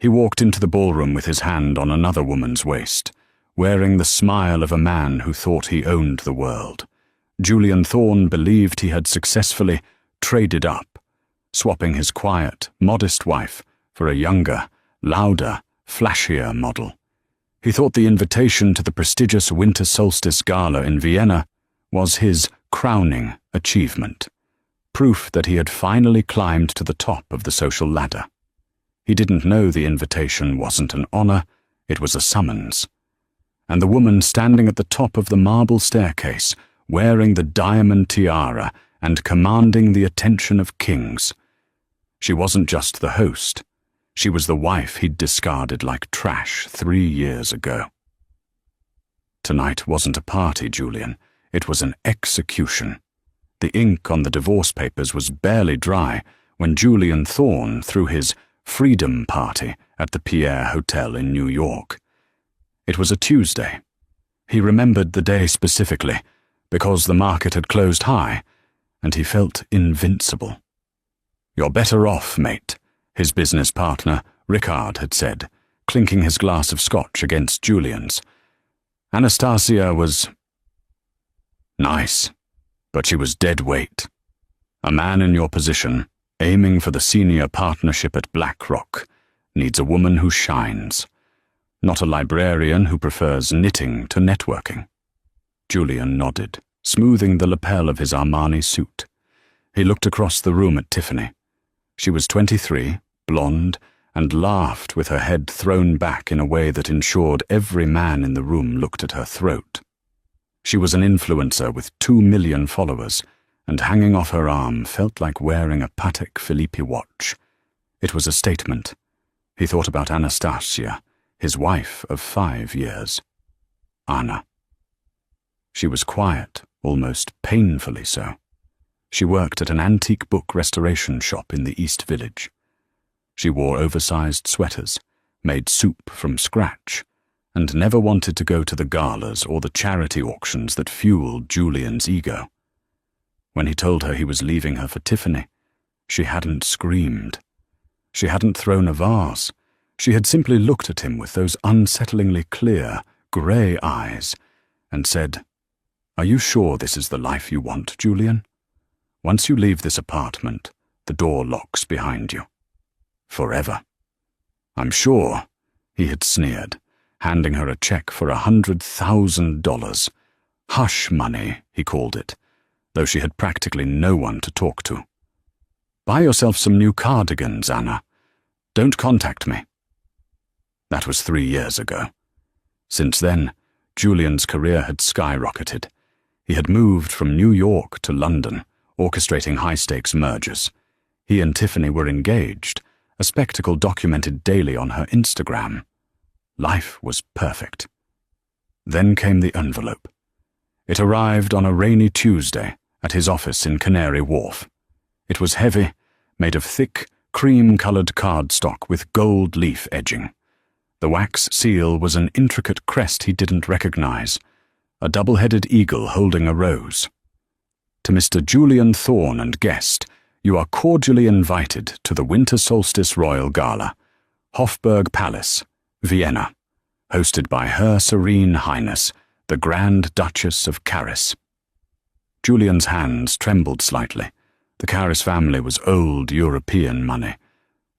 He walked into the ballroom with his hand on another woman's waist, wearing the smile of a man who thought he owned the world. Julian Thorne believed he had successfully traded up, swapping his quiet, modest wife for a younger, louder, flashier model. He thought the invitation to the prestigious winter solstice gala in Vienna was his crowning achievement, proof that he had finally climbed to the top of the social ladder. He didn't know the invitation wasn't an honor, it was a summons. And the woman standing at the top of the marble staircase, wearing the diamond tiara and commanding the attention of kings. She wasn't just the host, she was the wife he'd discarded like trash 3 years ago. Tonight wasn't a party, Julian. It was an execution. The ink on the divorce papers was barely dry when Julian Thorne threw his freedom party at the Pierre Hotel in New York. It was a Tuesday. He remembered the day specifically because the market had closed high, and he felt invincible. "You're better off, mate," his business partner, Ricard, had said, clinking his glass of scotch against Julian's. Anastasia was nice, but she was dead weight. A man in your position, aiming for the senior partnership at BlackRock, needs a woman who shines, not a librarian who prefers knitting to networking. Julian nodded, smoothing the lapel of his Armani suit. He looked across the room at Tiffany. She was 23, blonde, and laughed with her head thrown back in a way that ensured every man in the room looked at her throat. She was an influencer with 2 million followers, and hanging off her arm felt like wearing a Patek Philippe watch. It was a statement. He thought about Anastasia, his wife of 5 years. Anna. She was quiet, almost painfully so. She worked at an antique book restoration shop in the East Village. She wore oversized sweaters, made soup from scratch, and never wanted to go to the galas or the charity auctions that fueled Julian's ego. When he told her he was leaving her for Tiffany, she hadn't screamed. She hadn't thrown a vase. She had simply looked at him with those unsettlingly clear, grey eyes and said, "Are you sure this is the life you want, Julian? Once you leave this apartment, the door locks behind you. Forever." "I'm sure," he had sneered, handing her a check for $100,000. Hush money, he called it, though she had practically no one to talk to. "Buy yourself some new cardigans, Anna. Don't contact me." That was 3 years ago. Since then, Julian's career had skyrocketed. He had moved from New York to London, orchestrating high-stakes mergers. He and Tiffany were engaged, a spectacle documented daily on her Instagram. Life was perfect. Then came the envelope. It arrived on a rainy Tuesday at his office in Canary Wharf. It was heavy, made of thick, cream-colored cardstock with gold leaf edging. The wax seal was an intricate crest he didn't recognize, a double-headed eagle holding a rose. "To Mr. Julian Thorne and guest, you are cordially invited to the Winter Solstice Royal Gala, Hofburg Palace, Vienna, hosted by Her Serene Highness, the Grand Duchess of Caris." Julian's hands trembled slightly. The Caris family was old European money,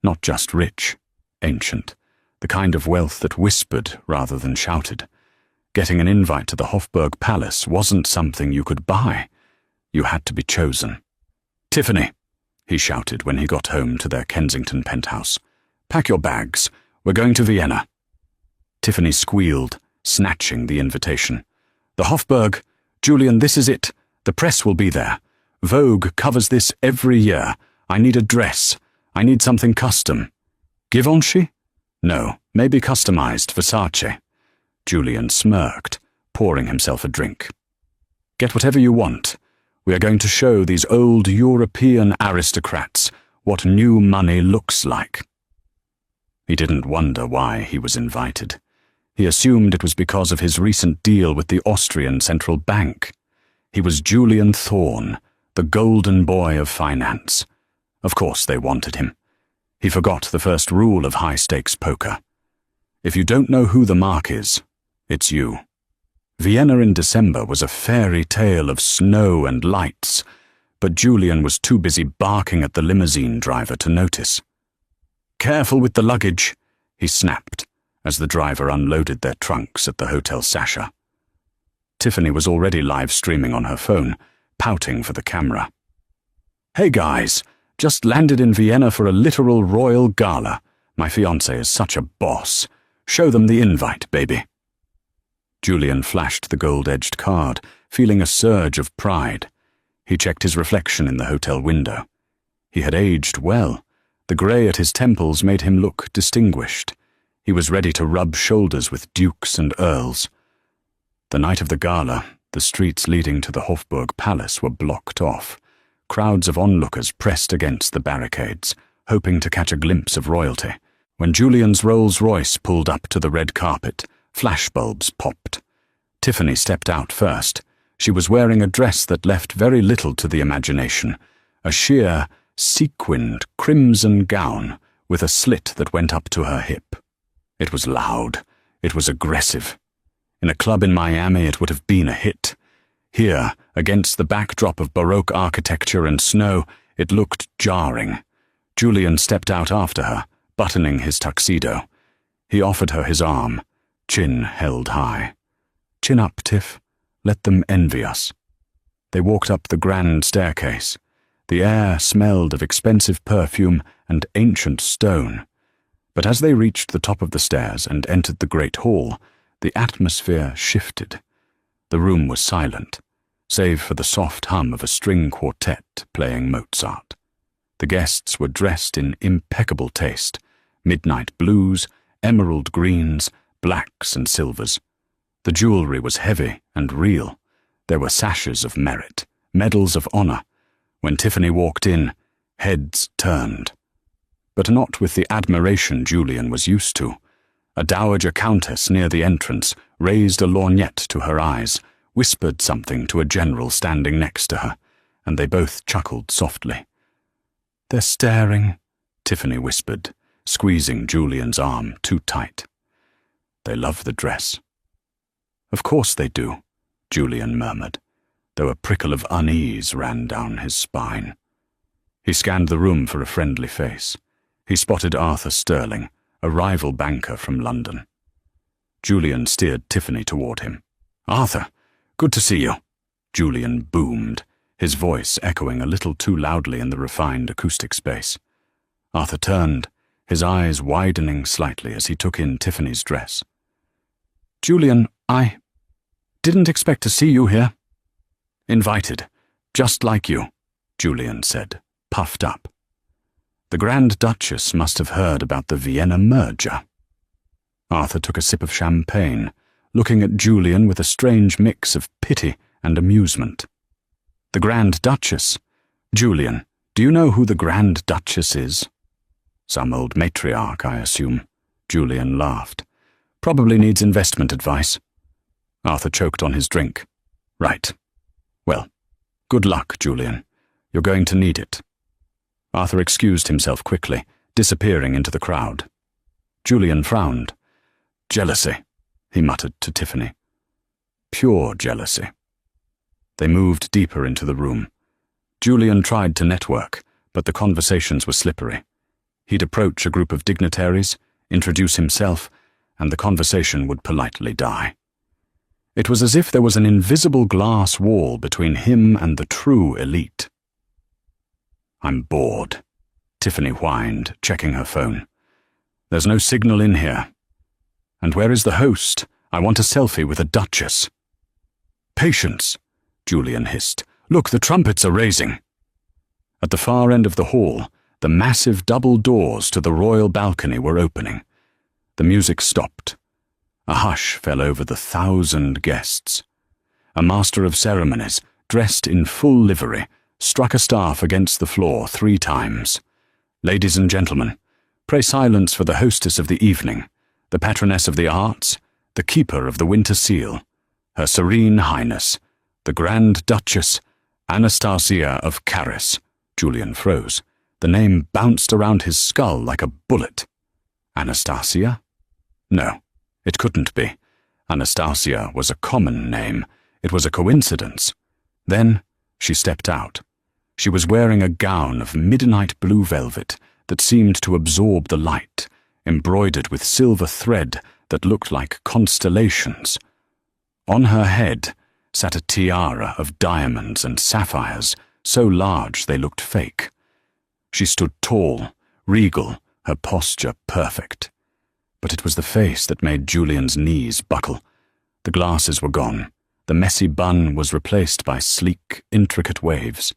not just rich, ancient, the kind of wealth that whispered rather than shouted. Getting an invite to the Hofburg Palace wasn't something you could buy. You had to be chosen. "Tiffany," he shouted when he got home to their Kensington penthouse, "pack your bags. We're going to Vienna." Tiffany squealed, snatching the invitation. "The Hofburg, Julian, this is it. The press will be there. Vogue covers this every year. I need a dress. I need something custom." "Givenchy?" "No, maybe customized Versace." Julian smirked, pouring himself a drink. "Get whatever you want. We are going to show these old European aristocrats what new money looks like." He didn't wonder why he was invited. He assumed it was because of his recent deal with the Austrian Central Bank. He was Julian Thorne, the golden boy of finance. Of course they wanted him. He forgot the first rule of high-stakes poker. If you don't know who the mark is, it's you. Vienna in December was a fairy tale of snow and lights, but Julian was too busy barking at the limousine driver to notice. "Careful with the luggage," he snapped, as the driver unloaded their trunks at the Hotel Sasha. Tiffany was already live-streaming on her phone, pouting for the camera. "Hey guys, just landed in Vienna for a literal royal gala. My fiancé is such a boss. Show them the invite, baby." Julian flashed the gold-edged card, feeling a surge of pride. He checked his reflection in the hotel window. He had aged well. The grey at his temples made him look distinguished. He was ready to rub shoulders with dukes and earls. The night of the gala, the streets leading to the Hofburg Palace were blocked off. Crowds of onlookers pressed against the barricades, hoping to catch a glimpse of royalty. When Julian's Rolls-Royce pulled up to the red carpet, flashbulbs popped. Tiffany stepped out first. She was wearing a dress that left very little to the imagination, a sheer, sequined, crimson gown with a slit that went up to her hip. It was loud. It was aggressive. In a club in Miami, it would have been a hit. Here, against the backdrop of Baroque architecture and snow, it looked jarring. Julian stepped out after her, buttoning his tuxedo. He offered her his arm, chin held high. "Chin up, Tiff. Let them envy us." They walked up the grand staircase. The air smelled of expensive perfume and ancient stone. But as they reached the top of the stairs and entered the great hall, the atmosphere shifted. The room was silent, save for the soft hum of a string quartet playing Mozart. The guests were dressed in impeccable taste, midnight blues, emerald greens, blacks and silvers. The jewelry was heavy and real. There were sashes of merit, medals of honor. When Tiffany walked in, heads turned. But not with the admiration Julian was used to. A dowager countess near the entrance raised a lorgnette to her eyes, whispered something to a general standing next to her, and they both chuckled softly. "They're staring," Tiffany whispered, squeezing Julian's arm too tight. "They love the dress." "Of course they do," Julian murmured, though a prickle of unease ran down his spine. He scanned the room for a friendly face. He spotted Arthur Sterling, a rival banker from London. Julian steered Tiffany toward him. "Arthur, good to see you," Julian boomed, his voice echoing a little too loudly in the refined acoustic space. Arthur turned, his eyes widening slightly as he took in Tiffany's dress. "Julian, I didn't expect to see you here." "Invited, just like you," Julian said, puffed up. The Grand Duchess must have heard about the Vienna merger. Arthur took a sip of champagne, looking at Julian with a strange mix of pity and amusement. "The Grand Duchess? Julian, do you know who the Grand Duchess is?" "Some old matriarch, I assume." Julian laughed. "Probably needs investment advice." Arthur choked on his drink. "Right. Well, good luck, Julian. You're going to need it." Arthur excused himself quickly, disappearing into the crowd. Julian frowned. "Jealousy," he muttered to Tiffany. "Pure jealousy." They moved deeper into the room. Julian tried to network, but the conversations were slippery. He'd approach a group of dignitaries, introduce himself, and the conversation would politely die. It was as if there was an invisible glass wall between him and the true elite. "I'm bored," Tiffany whined, checking her phone. "There's no signal in here. And where is the host? I want a selfie with a duchess." "Patience," Julian hissed. "Look, the trumpets are raising." At the far end of the hall, the massive double doors to the royal balcony were opening. The music stopped. A hush fell over the 1,000 guests. A master of ceremonies, dressed in full livery, struck a staff against the floor 3 times. "Ladies and gentlemen, pray silence for the hostess of the evening, the patroness of the arts, the keeper of the Winter Seal, Her Serene Highness, the Grand Duchess, Anastasia of Caris." Julian froze. The name bounced around his skull like a bullet. Anastasia? No, it couldn't be. Anastasia was a common name. It was a coincidence. Then she stepped out. She was wearing a gown of midnight blue velvet that seemed to absorb the light, embroidered with silver thread that looked like constellations. On her head sat a tiara of diamonds and sapphires, so large they looked fake. She stood tall, regal, her posture perfect. But it was the face that made Julian's knees buckle. The glasses were gone. The messy bun was replaced by sleek, intricate waves.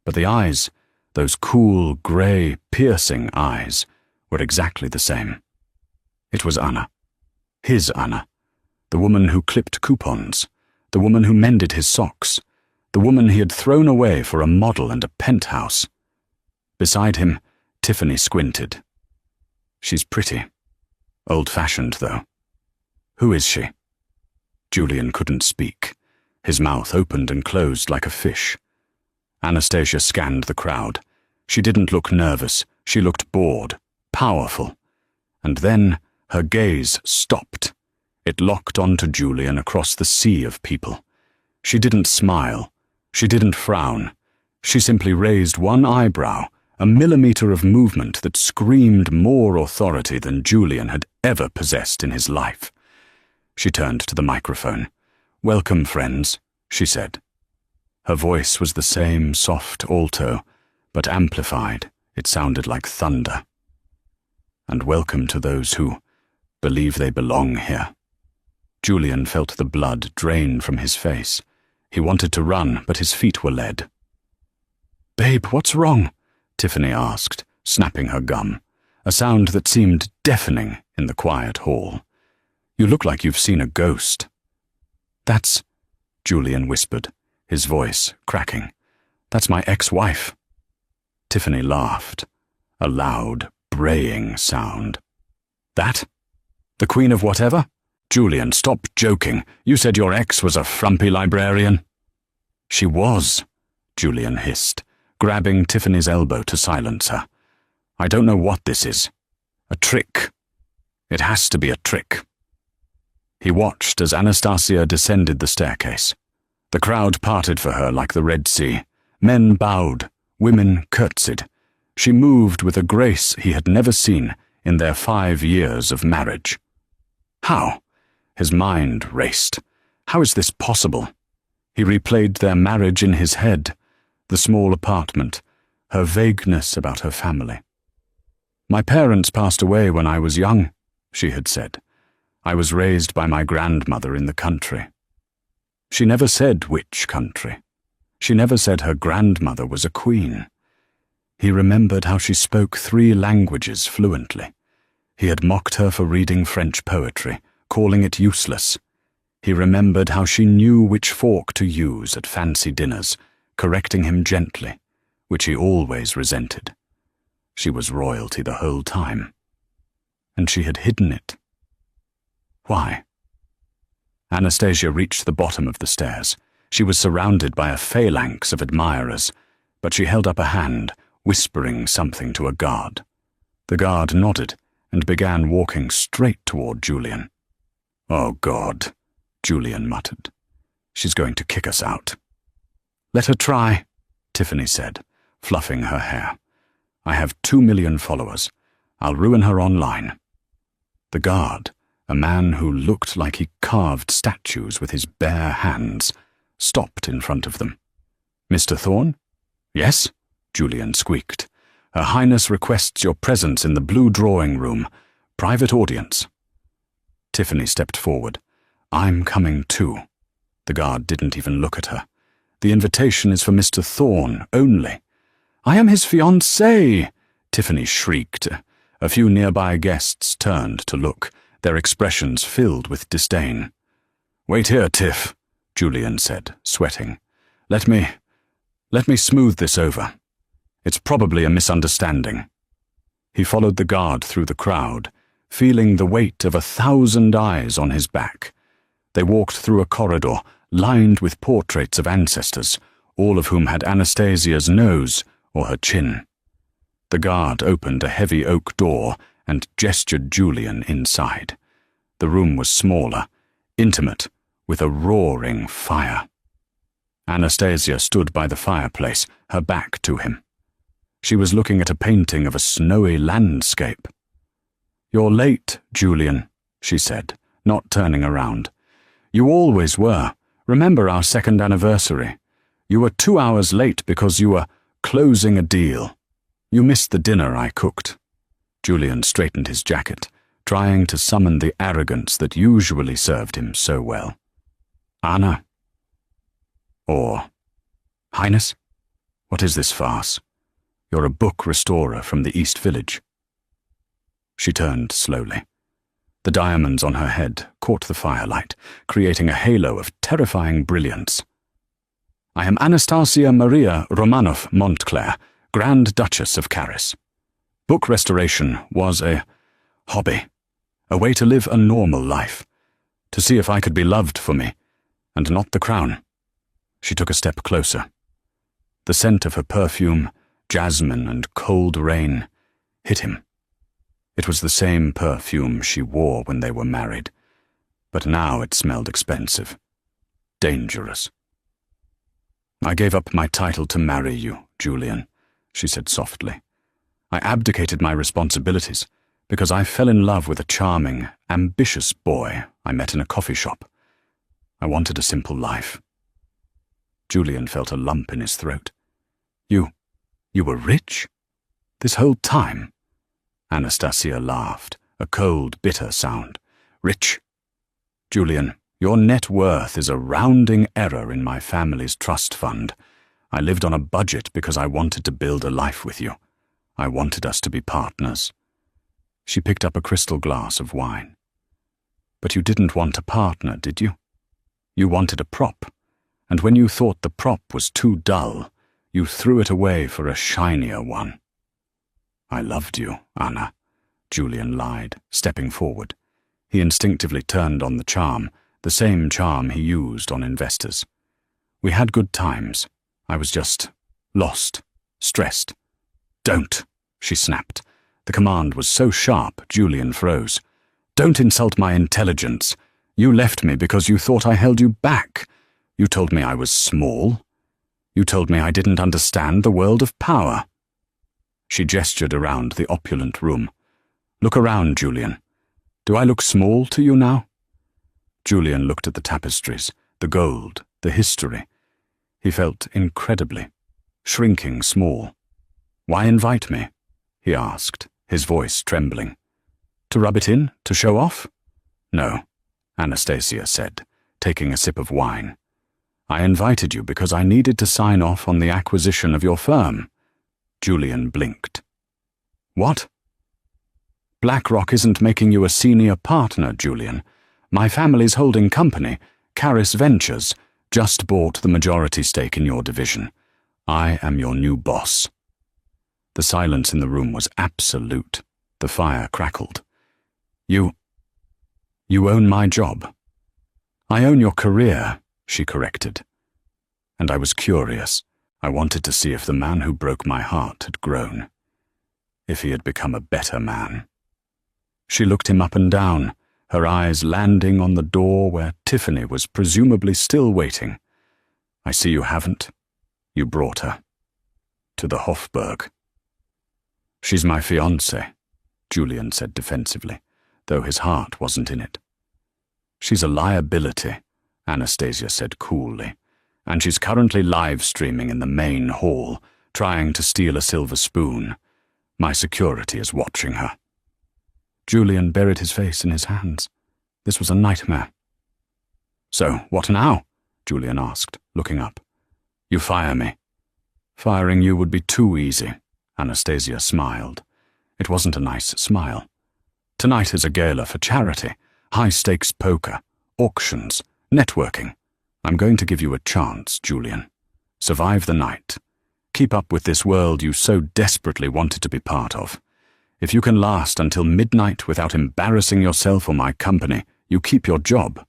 But the eyes, those cool, grey, piercing eyes, were exactly the same. It was Anna. His Anna. The woman who clipped coupons. The woman who mended his socks. The woman he had thrown away for a model and a penthouse. Beside him, Tiffany squinted. She's pretty. Old-fashioned, though. Who is she? Julian couldn't speak. His mouth opened and closed like a fish. Anastasia scanned the crowd. She didn't look nervous. She looked bored, powerful. And then her gaze stopped. It locked onto Julian across the sea of people. She didn't smile. She didn't frown. She simply raised one eyebrow, a millimeter of movement that screamed more authority than Julian had ever possessed in his life. She turned to the microphone. "Welcome, friends," she said. Her voice was the same soft alto, but amplified. It sounded like thunder. "And welcome to those who believe they belong here." Julian felt the blood drain from his face. He wanted to run, but his feet were lead. "Babe, what's wrong?" Tiffany asked, snapping her gum, a sound that seemed deafening in the quiet hall. "You look like you've seen a ghost." "That's," Julian whispered, his voice cracking. "That's my ex-wife." Tiffany laughed, a loud, braying sound. "That? The queen of whatever?" "Julian, stop joking. You said your ex was a frumpy librarian." "She was," Julian hissed, grabbing Tiffany's elbow to silence her. "I don't know what this is. A trick. It has to be a trick." He watched as Anastasia descended the staircase. The crowd parted for her like the Red Sea. Men bowed, women curtsied. She moved with a grace he had never seen in their 5 years of marriage. How? His mind raced. How is this possible? He replayed their marriage in his head, the small apartment, her vagueness about her family. "My parents passed away when I was young," she had said. "I was raised by my grandmother in the country." She never said which country. She never said her grandmother was a queen. He remembered how she spoke 3 languages fluently. He had mocked her for reading French poetry, calling it useless. He remembered how she knew which fork to use at fancy dinners, correcting him gently, which he always resented. She was royalty the whole time. And she had hidden it. Why? Anastasia reached the bottom of the stairs. She was surrounded by a phalanx of admirers, but she held up a hand, whispering something to a guard. The guard nodded and began walking straight toward Julian. "Oh, God," Julian muttered. "She's going to kick us out." "Let her try," Tiffany said, fluffing her hair. "I have 2 million followers. I'll ruin her online." The guard, a man who looked like he carved statues with his bare hands, stopped in front of them. "Mr. Thorne?" "Yes?" Julian squeaked. "Her Highness requests your presence in the blue drawing room. Private audience." Tiffany stepped forward. "I'm coming too." The guard didn't even look at her. "The invitation is for Mr. Thorne only." "I am his fiancée!" Tiffany shrieked. A few nearby guests turned to look, their expressions filled with disdain. "Wait here, Tiff," Julian said, sweating. Let me smooth this over. It's probably a misunderstanding." He followed the guard through the crowd, feeling the weight of 1,000 eyes on his back. They walked through a corridor lined with portraits of ancestors, all of whom had Anastasia's nose or her chin. The guard opened a heavy oak door and gestured Julian inside. The room was smaller, intimate, with a roaring fire. Anastasia stood by the fireplace, her back to him. She was looking at a painting of a snowy landscape. "You're late, Julian," she said, not turning around. "You always were. Remember our second anniversary. You were 2 hours late because you were closing a deal. You missed the dinner I cooked." Julian straightened his jacket, trying to summon the arrogance that usually served him so well. "Anna." Or, "Highness? What is this farce? You're a book restorer from the East Village." She turned slowly. The diamonds on her head caught the firelight, creating a halo of terrifying brilliance. "I am Anastasia Maria Romanov Montclair, Grand Duchess of Caris. Book restoration was a hobby, a way to live a normal life, to see if I could be loved for me, and not the crown." She took a step closer. The scent of her perfume, jasmine and cold rain, hit him. It was the same perfume she wore when they were married, but now it smelled expensive, dangerous. "I gave up my title to marry you, Julian," she said softly. "I abdicated my responsibilities because I fell in love with a charming, ambitious boy I met in a coffee shop. I wanted a simple life." Julian felt a lump in his throat. You were rich? This whole time?" Anastasia laughed, a cold, bitter sound. "Rich? Julian, your net worth is a rounding error in my family's trust fund. I lived on a budget because I wanted to build a life with you. I wanted us to be partners." She picked up a crystal glass of wine. "But you didn't want a partner, did you? You wanted a prop, and when you thought the prop was too dull, you threw it away for a shinier one." "I loved you, Anna," Julian lied, stepping forward. He instinctively turned on the charm, the same charm he used on investors. "We had good times. I was just lost, stressed." "Don't," she snapped. The command was so sharp, Julian froze. "Don't insult my intelligence. You left me because you thought I held you back. You told me I was small. You told me I didn't understand the world of power." She gestured around the opulent room. "Look around, Julian. Do I look small to you now?" Julian looked at the tapestries, the gold, the history. He felt incredibly, shrinking small. "Why invite me?" he asked, his voice trembling. "To rub it in? To show off?" "No," Anastasia said, taking a sip of wine. "I invited you because I needed to sign off on the acquisition of your firm." Julian blinked. "What?" "BlackRock isn't making you a senior partner, Julian. My family's holding company, Caris Ventures, just bought the majority stake in your division. I am your new boss." The silence in the room was absolute. The fire crackled. You own my job." "I own your career," she corrected. "And I was curious. I wanted to see if the man who broke my heart had grown. If he had become a better man." She looked him up and down, her eyes landing on the door where Tiffany was presumably still waiting. "I see you haven't. You brought her. To the Hofburg." "She's my fiancée," Julian said defensively, though his heart wasn't in it. "She's a liability," Anastasia said coolly, "and she's currently live-streaming in the main hall, trying to steal a silver spoon. My security is watching her." Julian buried his face in his hands. This was a nightmare. "So, what now?" Julian asked, looking up. "You fire me." "Firing you would be too easy," Anastasia smiled. It wasn't a nice smile. "Tonight is a gala for charity, high-stakes poker, auctions, networking. I'm going to give you a chance, Julian. Survive the night. Keep up with this world you so desperately wanted to be part of. If you can last until midnight without embarrassing yourself or my company, you keep your job.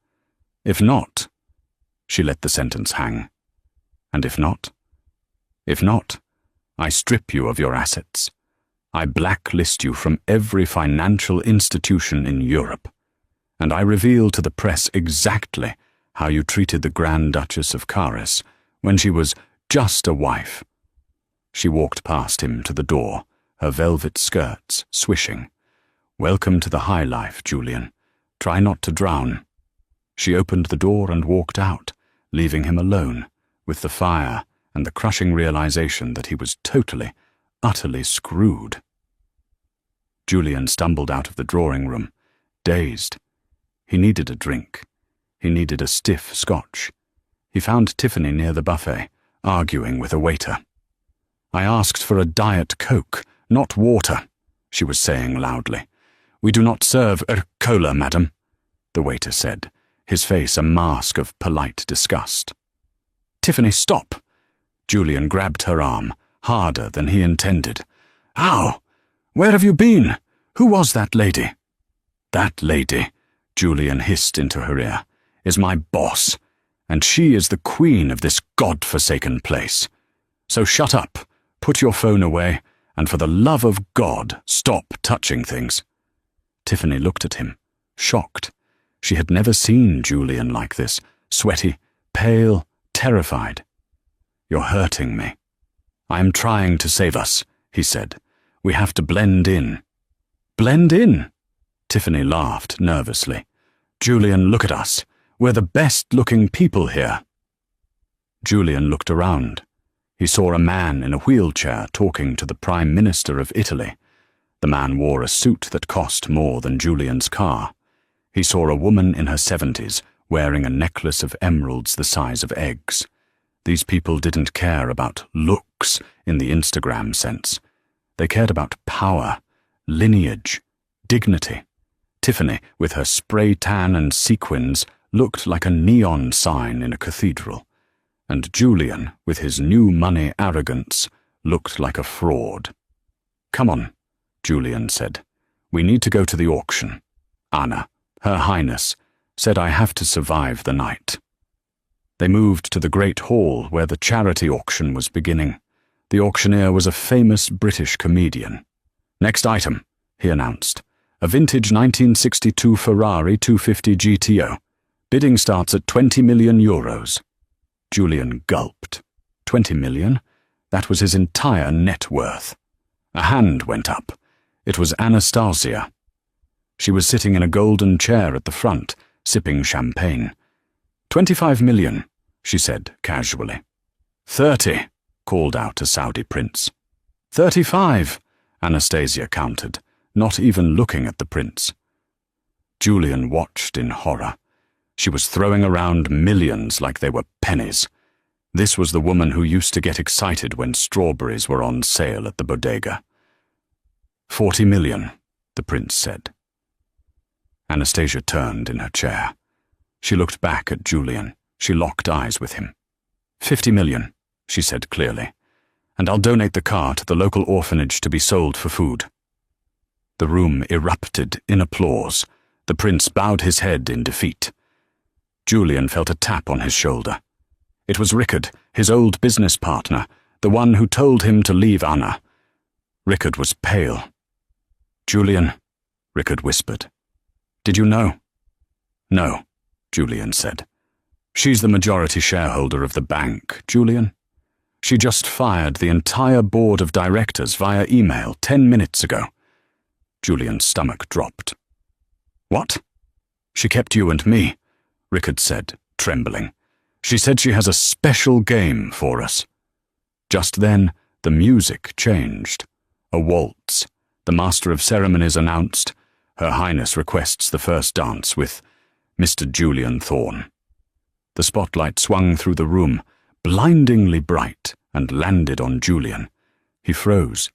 If not," she let the sentence hang. "And if not? If not, I strip you of your assets. I blacklist you from every financial institution in Europe, and I reveal to the press exactly how you treated the Grand Duchess of Caris when she was just a wife." She walked past him to the door, her velvet skirts swishing. "Welcome to the high life, Julian. Try not to drown." She opened the door and walked out, leaving him alone, with the fire and the crushing realization that he was totally, utterly screwed. Julian stumbled out of the drawing room, dazed. He needed a drink. He needed a stiff scotch. He found Tiffany near the buffet, arguing with a waiter. "I asked for a Diet Coke, not water," she was saying loudly. "We do not serve cola, madam," the waiter said, his face a mask of polite disgust. "Tiffany, stop!" Julian grabbed her arm, harder than he intended. "Ow! Where have you been? Who was that lady?" "That lady," Julian hissed into her ear, "is my boss, and she is the queen of this God-forsaken place. So shut up, put your phone away, and for the love of God, stop touching things." Tiffany looked at him, shocked. She had never seen Julian like this, sweaty, pale, terrified. "You're hurting me." "I am trying to save us," he said. "We have to blend in." "Blend in?" Tiffany laughed nervously. "Julian, look at us. We're the best-looking people here." Julian looked around. He saw a man in a wheelchair talking to the Prime Minister of Italy. The man wore a suit that cost more than Julian's car. He saw a woman in her 70s wearing a necklace of emeralds the size of eggs. These people didn't care about looks in the Instagram sense. They cared about power, lineage, dignity. Tiffany, with her spray tan and sequins, looked like a neon sign in a cathedral. And Julian, with his new money arrogance, looked like a fraud. "Come on," Julian said. "We need to go to the auction. Anna, Her Highness, said I have to survive the night." They moved to the great hall where the charity auction was beginning. The auctioneer was a famous British comedian. "Next item," he announced. "A vintage 1962 Ferrari 250 GTO. Bidding starts at 20 million euros. Julian gulped. 20 million? That was his entire net worth. A hand went up. It was Anastasia. She was sitting in a golden chair at the front, sipping champagne. 25 million, she said casually. 30, called out a Saudi prince. 35, Anastasia countered, not even looking at the prince. Julian watched in horror. She was throwing around millions like they were pennies. This was the woman who used to get excited when strawberries were on sale at the bodega. 40 million, the prince said. Anastasia turned in her chair. She looked back at Julian. She locked eyes with him. 50 million, she said clearly, and I'll donate the car to the local orphanage to be sold for food. The room erupted in applause. The prince bowed his head in defeat. Julian felt a tap on his shoulder. It was Rickard, his old business partner, the one who told him to leave Anna. Rickard was pale. "Julian," Rickard whispered. "Did you know?" "No," Julian said. "She's the majority shareholder of the bank, Julian. She just fired the entire board of directors via email 10 minutes ago." Julian's stomach dropped. "What?" "She kept you and me," Rickard said, trembling. "She said she has a special game for us." Just then, the music changed. A waltz. The master of ceremonies announced, "Her Highness requests the first dance with Mr. Julian Thorne." The spotlight swung through the room, blindingly bright, and landed on Julian. He froze.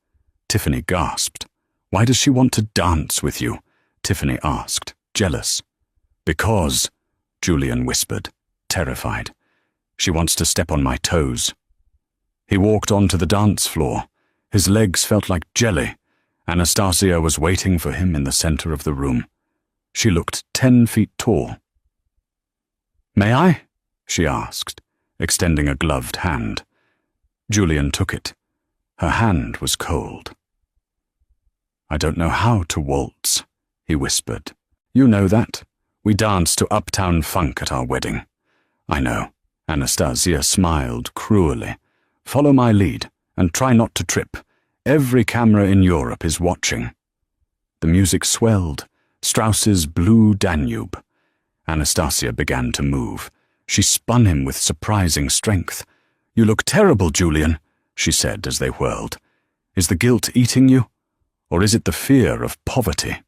Tiffany gasped. "Why does she want to dance with you?" Tiffany asked, jealous. "Because," Julian whispered, terrified. "She wants to step on my toes." He walked onto the dance floor. His legs felt like jelly. Anastasia was waiting for him in the center of the room. She looked 10 feet tall. "May I?" she asked, extending a gloved hand. Julian took it. Her hand was cold. I don't know how to waltz, he whispered. You know that. We danced to Uptown Funk at our wedding. I know. Anastasia smiled cruelly. Follow my lead, and try not to trip. Every camera in Europe is watching. The music swelled. Strauss's Blue Danube. Anastasia began to move. She spun him with surprising strength. You look terrible, Julian, she said as they whirled. Is the guilt eating you? Or is it the fear of poverty?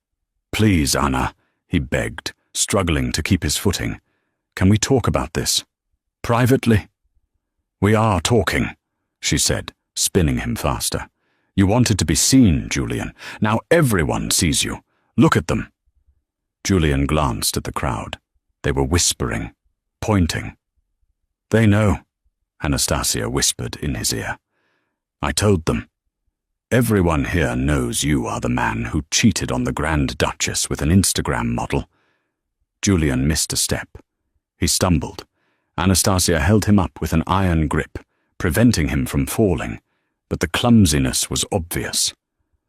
Please, Anna, he begged, struggling to keep his footing. Can we talk about this? Privately? We are talking, she said, spinning him faster. You wanted to be seen, Julian. Now everyone sees you. Look at them. Julian glanced at the crowd. They were whispering, pointing. They know, Anastasia whispered in his ear. I told them. Everyone here knows you are the man who cheated on the Grand Duchess with an Instagram model. Julian missed a step. He stumbled. Anastasia held him up with an iron grip, preventing him from falling, but the clumsiness was obvious.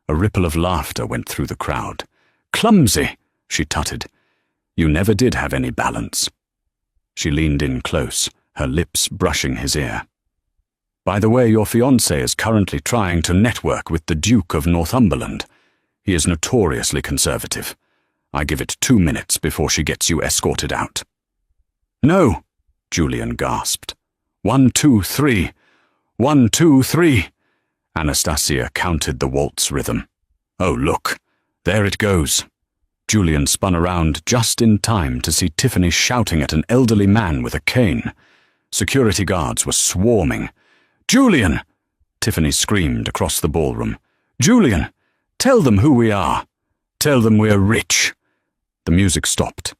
A ripple of laughter went through the crowd. Clumsy, she tutted. You never did have any balance. She leaned in close, her lips brushing his ear. By the way, your fiancé is currently trying to network with the Duke of Northumberland. He is notoriously conservative. I give it 2 minutes before she gets you escorted out. No, Julian gasped. 1, 2, 3. 1, 2, 3. Anastasia counted the waltz rhythm. Oh, look, there it goes. Julian spun around just in time to see Tiffany shouting at an elderly man with a cane. Security guards were swarming. Julian! Tiffany screamed across the ballroom. Julian! Tell them who we are. Tell them we're rich. The music stopped.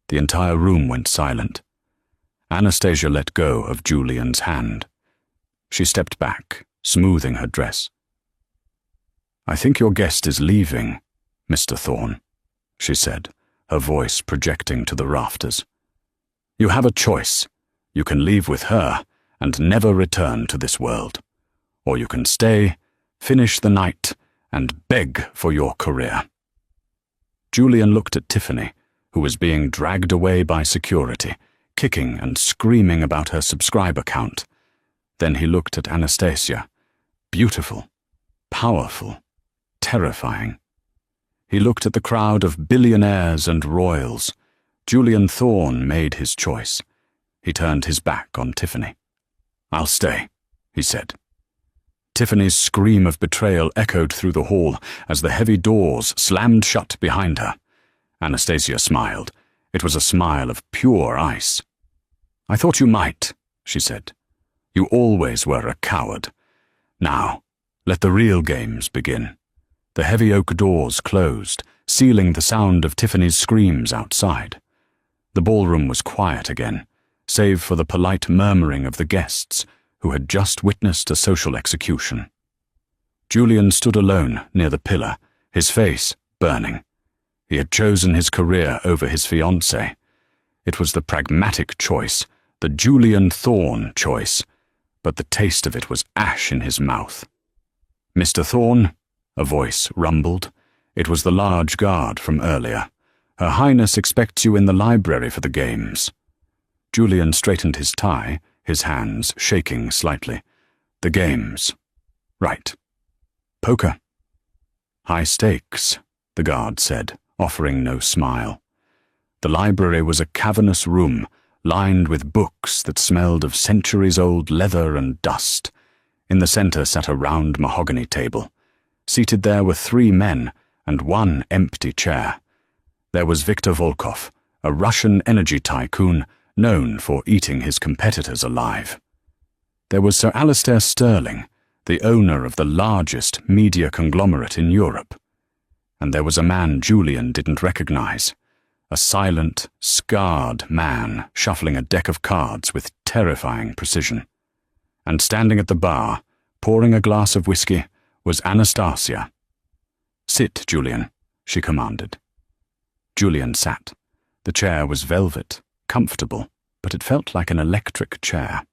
The entire room went silent. Anastasia let go of Julian's hand. She stepped back, smoothing her dress. I think your guest is leaving, Mr. Thorne, she said, her voice projecting to the rafters. You have a choice. You can leave with her and never return to this world. Or you can stay, finish the night, and beg for your career. Julian looked at Tiffany, who was being dragged away by security, kicking and screaming about her subscriber count. Then he looked at Anastasia. Beautiful, powerful, terrifying. He looked at the crowd of billionaires and royals. Julian Thorne made his choice. He turned his back on Tiffany. I'll stay, he said. Tiffany's scream of betrayal echoed through the hall as the heavy doors slammed shut behind her. Anastasia smiled. It was a smile of pure ice. I thought you might, she said. You always were a coward. Now, let the real games begin. The heavy oak doors closed, sealing the sound of Tiffany's screams outside. The ballroom was quiet again, save for the polite murmuring of the guests who had just witnessed a social execution. Julian stood alone near the pillar, his face burning. He had chosen his career over his fiancée. It was the pragmatic choice, the Julian Thorne choice, but the taste of it was ash in his mouth. Mr. Thorne, a voice rumbled. It was the large guard from earlier. Her Highness expects you in the library for the games. Julian straightened his tie, his hands shaking slightly. The games. Right. Poker. High stakes, the guard said, offering no smile. The library was a cavernous room, lined with books that smelled of centuries-old leather and dust. In the center sat a round mahogany table. Seated there were 3 men and 1 empty chair. There was Viktor Volkov, a Russian energy tycoon known for eating his competitors alive. There was Sir Alistair Sterling, the owner of the largest media conglomerate in Europe. And there was a man Julian didn't recognize, a silent, scarred man shuffling a deck of cards with terrifying precision. And standing at the bar, pouring a glass of whiskey, was Anastasia. Sit, Julian, she commanded. Julian sat. The chair was velvet, comfortable, but it felt like an electric chair.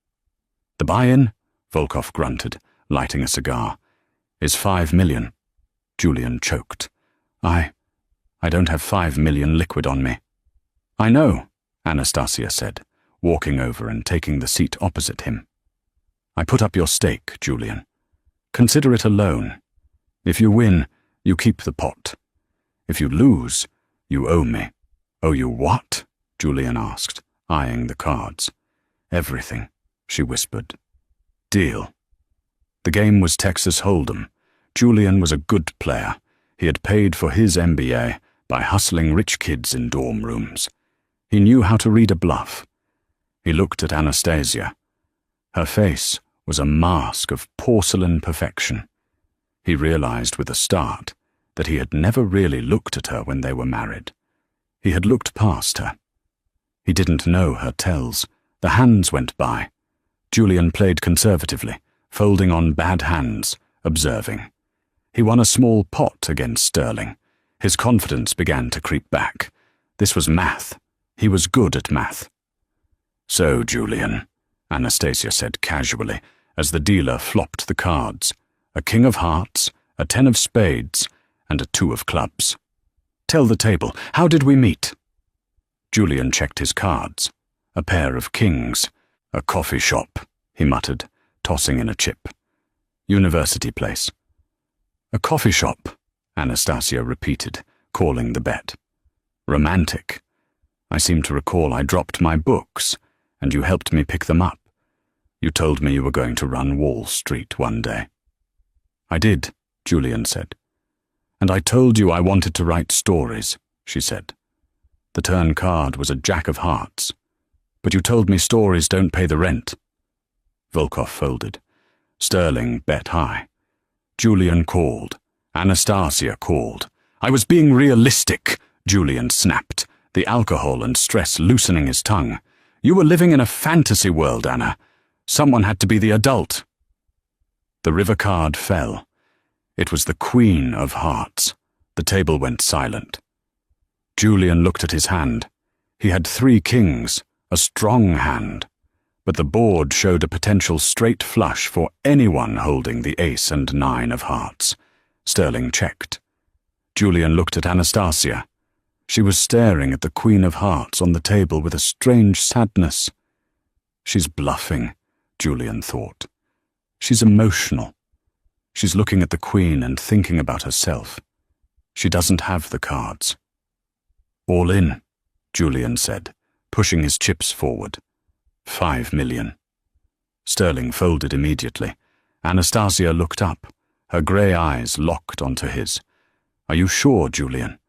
The buy-in, Volkov grunted, lighting a cigar, is 5 million. Julian choked. I don't have 5 million liquid on me. I know, Anastasia said, walking over and taking the seat opposite him. I put up your stake, Julian. Consider it a loan. If you win, you keep the pot. If you lose, you owe me. Owe you what? Julian asked, eyeing the cards. Everything, she whispered. Deal. The game was Texas Hold'em. Julian was a good player. He had paid for his MBA by hustling rich kids in dorm rooms. He knew how to read a bluff. He looked at Anastasia. Her face was a mask of porcelain perfection. He realized with a start that he had never really looked at her when they were married. He had looked past her. He didn't know her tells. The hands went by. Julian played conservatively, folding on bad hands, observing. He won a small pot against Sterling. His confidence began to creep back. This was math. He was good at math. So, Julian, Anastasia said casually, as the dealer flopped the cards, a king of hearts, a 10 of spades, and a 2 of clubs. Tell the table, how did we meet? Julian checked his cards. A pair of kings. A coffee shop, he muttered, tossing in a chip. University place. A coffee shop, Anastasia repeated, calling the bet. Romantic. I seem to recall I dropped my books, and you helped me pick them up. You told me you were going to run Wall Street one day. I did, Julian said. And I told you I wanted to write stories, she said. The turn card was a jack of hearts. But you told me stories don't pay the rent. Volkov folded. Sterling bet high. Julian called. Anastasia called. I was being realistic, Julian snapped, the alcohol and stress loosening his tongue. You were living in a fantasy world, Anna. Someone had to be the adult. The river card fell. It was the Queen of Hearts. The table went silent. Julian looked at his hand. He had 3 kings, a strong hand. But the board showed a potential straight flush for anyone holding the ace and 9 of hearts. Sterling checked. Julian looked at Anastasia. She was staring at the Queen of Hearts on the table with a strange sadness. She's bluffing, Julian thought. She's emotional. She's looking at the Queen and thinking about herself. She doesn't have the cards. All in, Julian said, pushing his chips forward. 5 million. Sterling folded immediately. Anastasia looked up, her grey eyes locked onto his. Are you sure, Julian?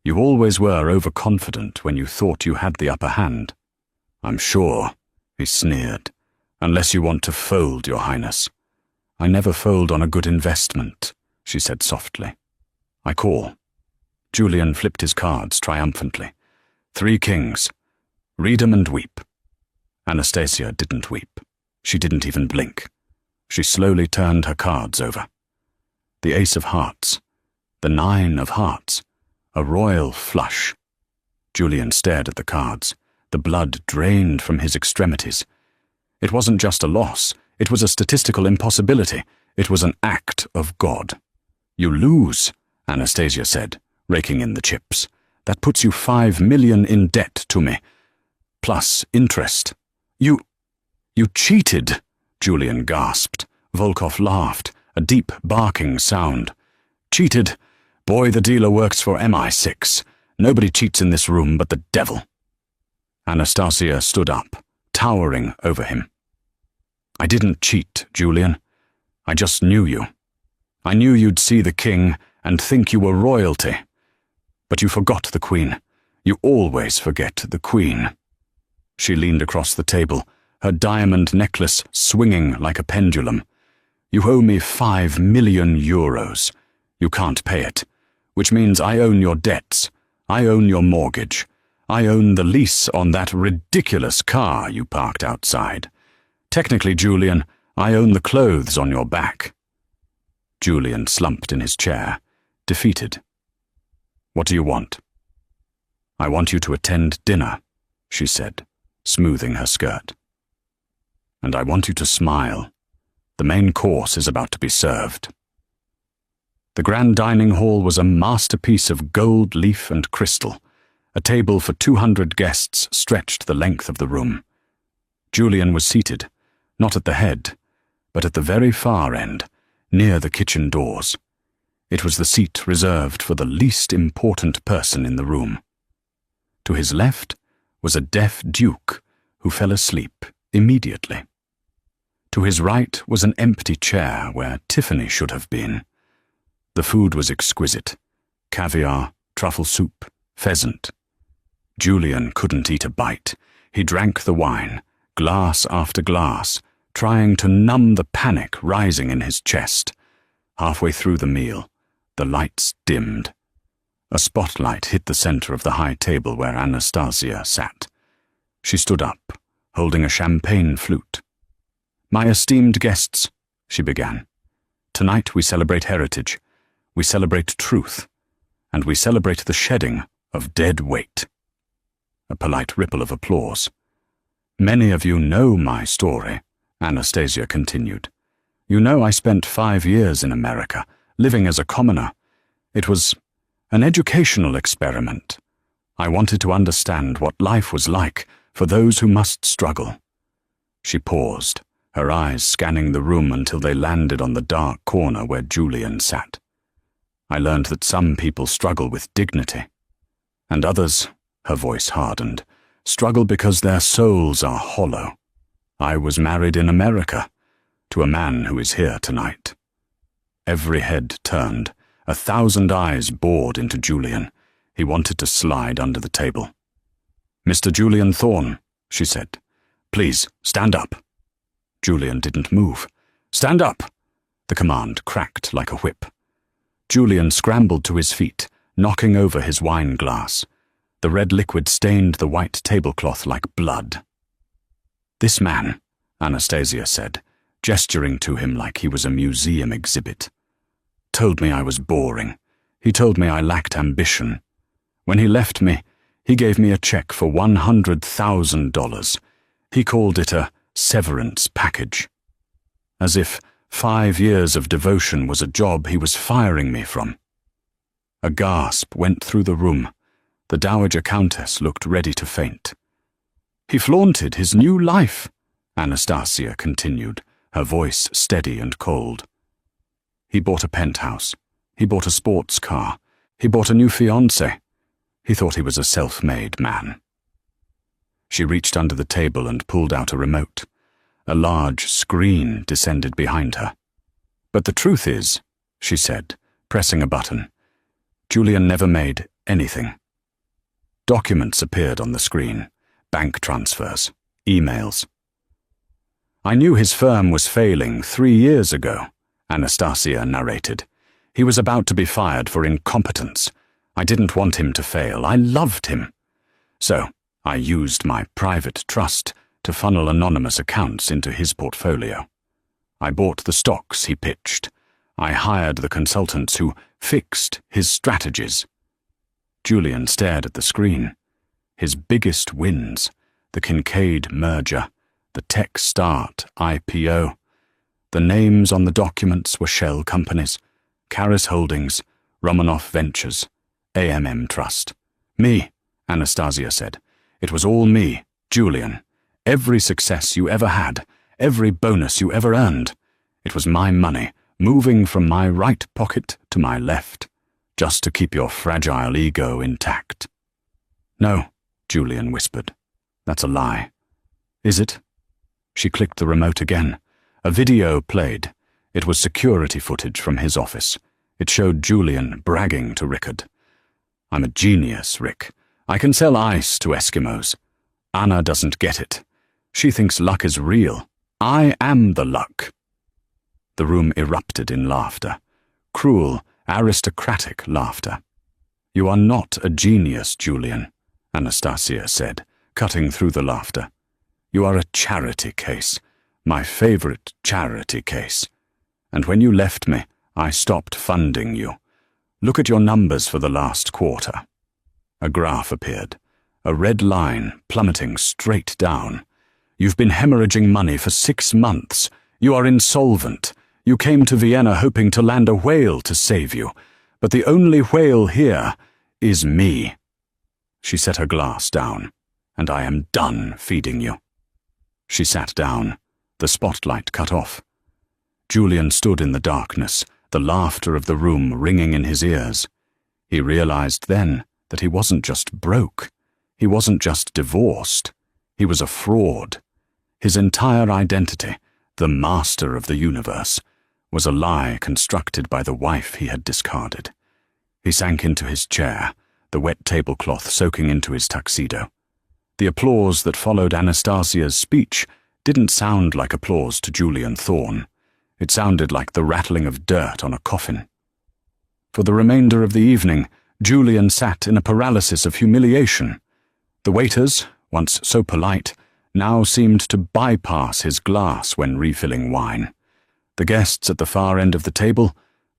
You always were overconfident when you thought you had the upper hand. I'm sure, he sneered, unless you want to fold, Your Highness. I never fold on a good investment, she said softly. I call. Julian flipped his cards triumphantly. 3 kings. Read 'em and weep. Anastasia didn't weep. She didn't even blink. She slowly turned her cards over. The ace of hearts. The 9 of hearts. A royal flush. Julian stared at the cards. The blood drained from his extremities. It wasn't just a loss. It was a statistical impossibility. It was an act of God. You lose, Anastasia said, raking in the chips. That puts you 5 million in debt to me. Plus interest. You cheated, Julian gasped. Volkov laughed, a deep barking sound. Cheated? Boy, the dealer works for MI6. Nobody cheats in this room but the devil. Anastasia stood up, towering over him. I didn't cheat, Julian. I just knew you. I knew you'd see the king and think you were royalty. But you forgot the Queen. You always forget the Queen. She leaned across the table, her diamond necklace swinging like a pendulum. You owe me 5 million euros. You can't pay it, which means I own your debts. I own your mortgage. I own the lease on that ridiculous car you parked outside. Technically, Julian, I own the clothes on your back. Julian slumped in his chair, defeated. What do you want? I want you to attend dinner, she said, smoothing her skirt. And I want you to smile. The main course is about to be served. The grand dining hall was a masterpiece of gold leaf and crystal. A table for 200 guests stretched the length of the room. Julian was seated, not at the head, but at the very far end, near the kitchen doors. It was the seat reserved for the least important person in the room. To his left was a deaf duke who fell asleep immediately. To his right was an empty chair where Tiffany should have been. The food was exquisite. Caviar, truffle soup, pheasant. Julian couldn't eat a bite. He drank the wine, glass after glass, trying to numb the panic rising in his chest. Halfway through the meal, the lights dimmed. A spotlight hit the center of the high table where Anastasia sat. She stood up, holding a champagne flute. "My esteemed guests," she began, "tonight we celebrate heritage, we celebrate truth, and we celebrate the shedding of dead weight." A polite ripple of applause. "Many of you know my story," Anastasia continued. "You know I spent 5 years in America, living as a commoner. It was an educational experiment. I wanted to understand what life was like for those who must struggle." She paused, her eyes scanning the room until they landed on the dark corner where Julian sat. "I learned that some people struggle with dignity, and others," her voice hardened, "struggle because their souls are hollow. I was married in America, to a man who is here tonight." Every head turned, 1,000 eyes bored into Julian. He wanted to slide under the table. "Mr. Julian Thorne," she said, "please stand up." Julian didn't move. "Stand up!" The command cracked like a whip. Julian scrambled to his feet, knocking over his wine glass. The red liquid stained the white tablecloth like blood. "This man," Anastasia said, gesturing to him like he was a museum exhibit, "told me I was boring. He told me I lacked ambition. When he left me, he gave me a check for $100,000. He called it a severance package. As if 5 years of devotion was a job he was firing me from." A gasp went through the room. The Dowager Countess looked ready to faint. "He flaunted his new life," Anastasia continued, her voice steady and cold. "He bought a penthouse. He bought a sports car. He bought a new fiancée. He thought he was a self-made man." She reached under the table and pulled out a remote. A large screen descended behind her. "But the truth is," she said, pressing a button, "Julian never made anything." Documents appeared on the screen. Bank transfers. Emails. "I knew his firm was failing 3 years ago," Anastasia narrated. "He was about to be fired for incompetence. I didn't want him to fail. I loved him. So I used my private trust to funnel anonymous accounts into his portfolio. I bought the stocks he pitched. I hired the consultants who fixed his strategies." Julian stared at the screen. His biggest wins, the Kincaid merger, the Tech Start IPO. The names on the documents were shell companies, Caris Holdings, Romanoff Ventures, AMM Trust. "Me," Anastasia said. "It was all me, Julian. Every success you ever had, every bonus you ever earned. It was my money, moving from my right pocket to my left, just to keep your fragile ego intact." "No," Julian whispered. "That's a lie." "Is it?" She clicked the remote again. A video played. It was security footage from his office. It showed Julian bragging to Rickard. "I'm a genius, Rick. I can sell ice to Eskimos. Anna doesn't get it. She thinks luck is real. I am the luck." The room erupted in laughter. Cruel, aristocratic laughter. "You are not a genius, Julian," Anastasia said, cutting through the laughter. "You are a charity case, my favorite charity case. And when you left me, I stopped funding you. Look at your numbers for the last quarter." A graph appeared, a red line plummeting straight down. "You've been hemorrhaging money for 6 months. You are insolvent. You came to Vienna hoping to land a whale to save you, but the only whale here is me." She set her glass down. "And I am done feeding you." She sat down, the spotlight cut off. Julian stood in the darkness, the laughter of the room ringing in his ears. He realized then that he wasn't just broke. He wasn't just divorced. He was a fraud. His entire identity, the master of the universe, was a lie constructed by the wife he had discarded. He sank into his chair, the wet tablecloth soaking into his tuxedo. The applause that followed Anastasia's speech didn't sound like applause to Julian Thorne. It sounded like the rattling of dirt on a coffin. For the remainder of the evening, Julian sat in a paralysis of humiliation. The waiters, once so polite, now seemed to bypass his glass when refilling wine. The guests at the far end of the table,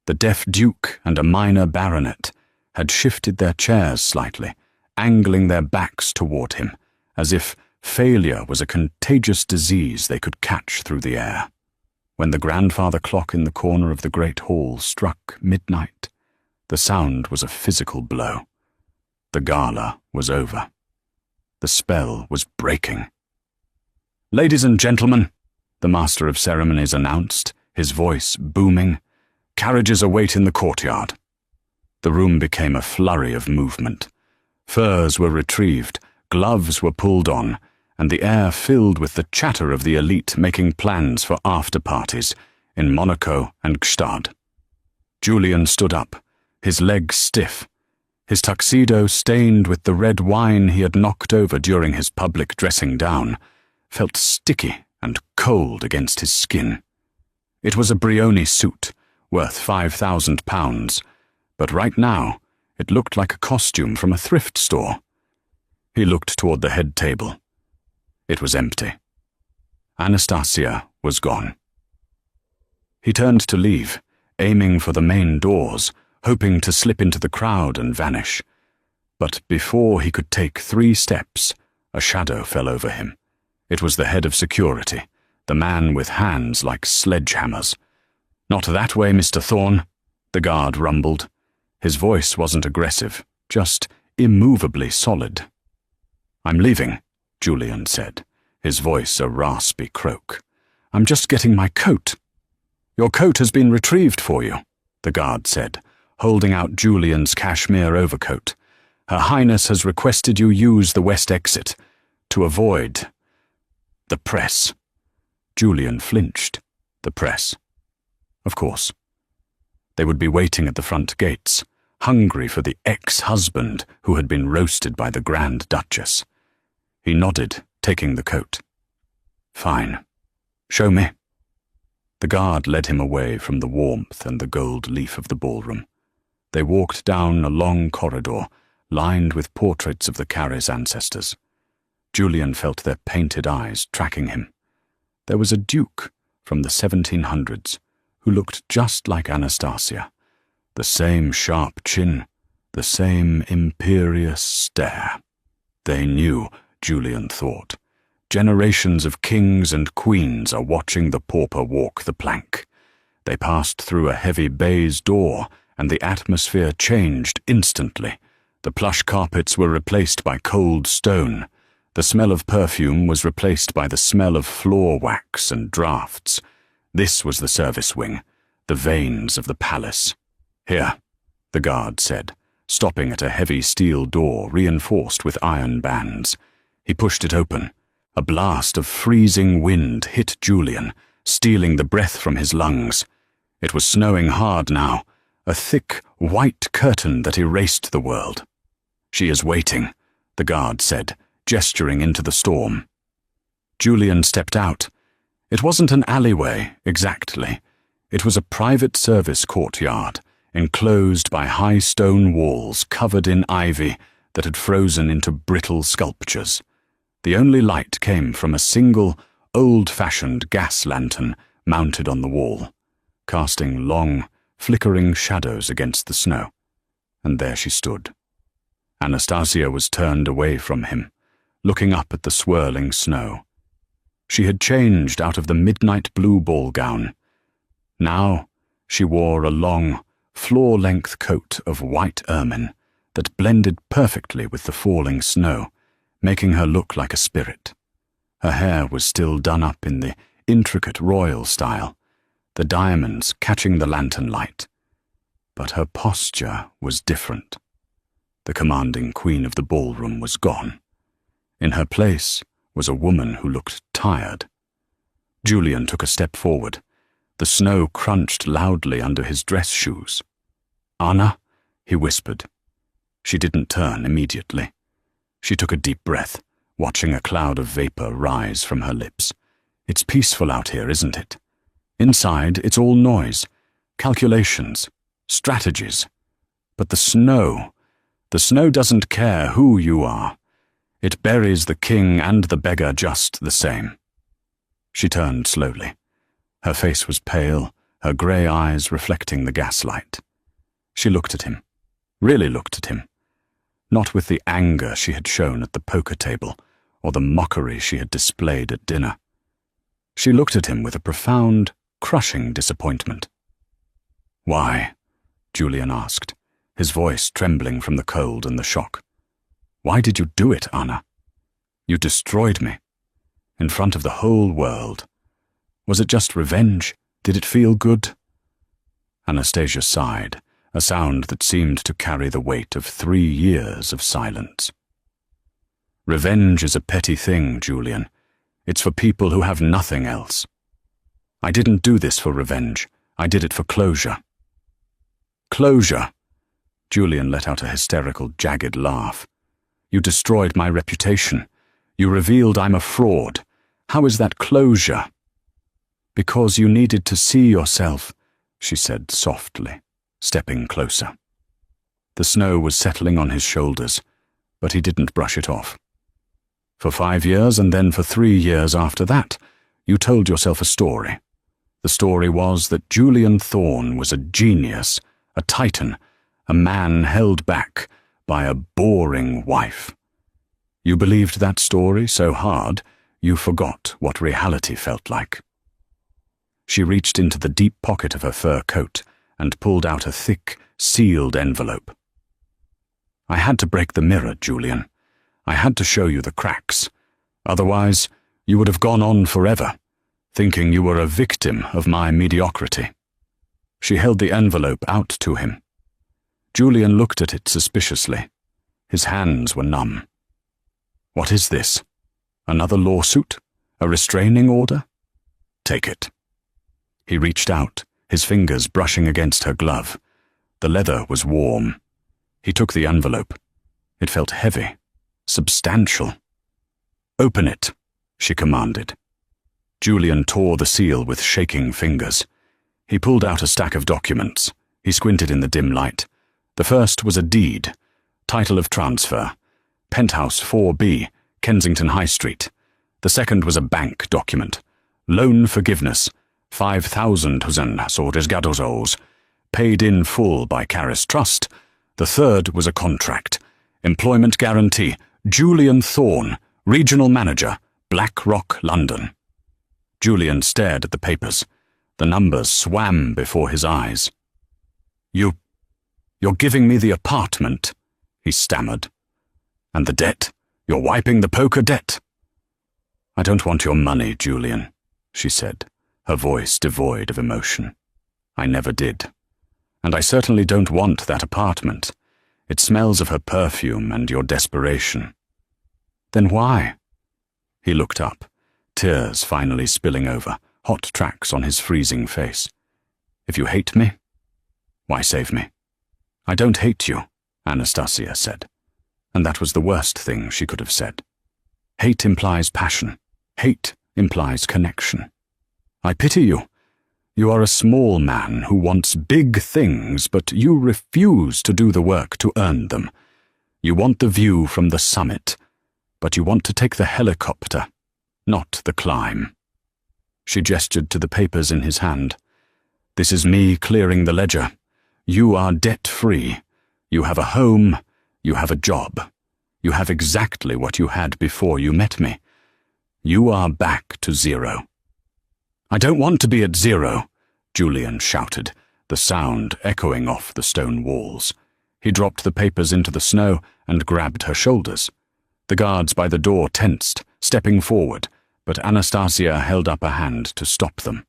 the deaf duke and a minor baronet, had shifted their chairs slightly, angling their backs toward him, as if failure was a contagious disease they could catch through the air. When the grandfather clock in the corner of the great hall struck midnight, the sound was a physical blow. The gala was over. The spell was breaking. "Ladies and gentlemen," the master of ceremonies announced, his voice booming, "carriages await in the courtyard." The room became a flurry of movement. Furs were retrieved, gloves were pulled on, and the air filled with the chatter of the elite making plans for after-parties in Monaco and Gstaad. Julian stood up, his legs stiff, his tuxedo stained with the red wine he had knocked over during his public dressing down, felt sticky and cold against his skin. It was a Brioni suit, worth £5,000, but right now it looked like a costume from a thrift store. He looked toward the head table. It was empty. Anastasia was gone. He turned to leave, aiming for the main doors, hoping to slip into the crowd and vanish. But before he could take 3 steps, a shadow fell over him. It was the head of security, the man with hands like sledgehammers. "Not that way, Mr. Thorne," the guard rumbled. His voice wasn't aggressive, just immovably solid. "I'm leaving," Julian said, his voice a raspy croak. "I'm just getting my coat." "Your coat has been retrieved for you," the guard said, holding out Julian's cashmere overcoat. "Her Highness has requested you use the west exit to avoid the press." Julian flinched. The press. Of course. They would be waiting at the front gates, hungry for the ex-husband who had been roasted by the Grand Duchess. He nodded, taking the coat. "Fine. Show me." The guard led him away from the warmth and the gold leaf of the ballroom. They walked down a long corridor, lined with portraits of the Carys ancestors. Julian felt their painted eyes tracking him. There was a duke from the 1700s who looked just like Anastasia. The same sharp chin, the same imperious stare. They knew, Julian thought. Generations of kings and queens are watching the pauper walk the plank. They passed through a heavy baize door, and the atmosphere changed instantly. The plush carpets were replaced by cold stone. The smell of perfume was replaced by the smell of floor wax and drafts. This was the service wing, the veins of the palace. "Here," the guard said, stopping at a heavy steel door reinforced with iron bands. He pushed it open. A blast of freezing wind hit Julian, stealing the breath from his lungs. It was snowing hard now, a thick, white curtain that erased the world. "She is waiting," the guard said, gesturing into the storm. Julian stepped out. It wasn't an alleyway, exactly. It was a private service courtyard, enclosed by high stone walls covered in ivy that had frozen into brittle sculptures. The only light came from a single, old-fashioned gas lantern mounted on the wall, casting long, flickering shadows against the snow. And there she stood. Anastasia was turned away from him, looking up at the swirling snow. She had changed out of the midnight blue ball gown. Now she wore a long, floor-length coat of white ermine that blended perfectly with the falling snow, making her look like a spirit. Her hair was still done up in the intricate royal style, the diamonds catching the lantern light. But her posture was different. The commanding queen of the ballroom was gone. In her place was a woman who looked tired. Julian took a step forward. The snow crunched loudly under his dress shoes. "Anna?" he whispered. She didn't turn immediately. She took a deep breath, watching a cloud of vapor rise from her lips. "It's peaceful out here, isn't it? Inside, it's all noise, calculations, strategies. But the snow doesn't care who you are. It buries the king and the beggar just the same." She turned slowly. Her face was pale, her grey eyes reflecting the gaslight. She looked at him, really looked at him, not with the anger she had shown at the poker table or the mockery she had displayed at dinner. She looked at him with a profound, crushing disappointment. "Why?" Julian asked, his voice trembling from the cold and the shock. "Why did you do it, Anna? You destroyed me, in front of the whole world. Was it just revenge? Did it feel good?" Anastasia sighed, a sound that seemed to carry the weight of 3 years of silence. "Revenge is a petty thing, Julian. It's for people who have nothing else. I didn't do this for revenge. I did it for closure." "Closure?" Julian let out a hysterical, jagged laugh. "You destroyed my reputation. You revealed I'm a fraud. How is that closure?" "Because you needed to see yourself," she said softly, stepping closer. The snow was settling on his shoulders, but he didn't brush it off. "For 5 years, and then for 3 years after that, you told yourself a story. The story was that Julian Thorne was a genius, a titan, a man held back by a boring wife. You believed that story so hard, you forgot what reality felt like." She reached into the deep pocket of her fur coat and pulled out a thick, sealed envelope. "I had to break the mirror, Julian. I had to show you the cracks. Otherwise, you would have gone on forever, thinking you were a victim of my mediocrity." She held the envelope out to him. Julian looked at it suspiciously. His hands were numb. "What is this? Another lawsuit? A restraining order?" "Take it." He reached out, his fingers brushing against her glove. The leather was warm. He took the envelope. It felt heavy, substantial. "Open it," she commanded. Julian tore the seal with shaking fingers. He pulled out a stack of documents. He squinted in the dim light. The first was a deed, title of transfer, Penthouse 4B, Kensington High Street. The second was a bank document, loan forgiveness, 5,000 or resgadosos, paid in full by Caris Trust. The third was a contract, employment guarantee, Julian Thorne, regional manager, Black Rock, London. Julian stared at the papers. The numbers swam before his eyes. You're giving me the apartment," he stammered. "And the debt? You're wiping the poker debt?" "I don't want your money, Julian," she said, her voice devoid of emotion. "I never did. And I certainly don't want that apartment. It smells of her perfume and your desperation." "Then why?" He looked up, tears finally spilling over, hot tracks on his freezing face. "If you hate me, why save me?" "I don't hate you," Anastasia said. And that was the worst thing she could have said. Hate implies passion. Hate implies connection. "I pity you. You are a small man who wants big things, but you refuse to do the work to earn them. You want the view from the summit, but you want to take the helicopter, not the climb." She gestured to the papers in his hand. "This is me clearing the ledger. You are debt-free. You have a home. You have a job. You have exactly what you had before you met me. You are back to zero." "I don't want to be at zero," Julian shouted, the sound echoing off the stone walls. He dropped the papers into the snow and grabbed her shoulders. The guards by the door tensed, stepping forward, but Anastasia held up a hand to stop them.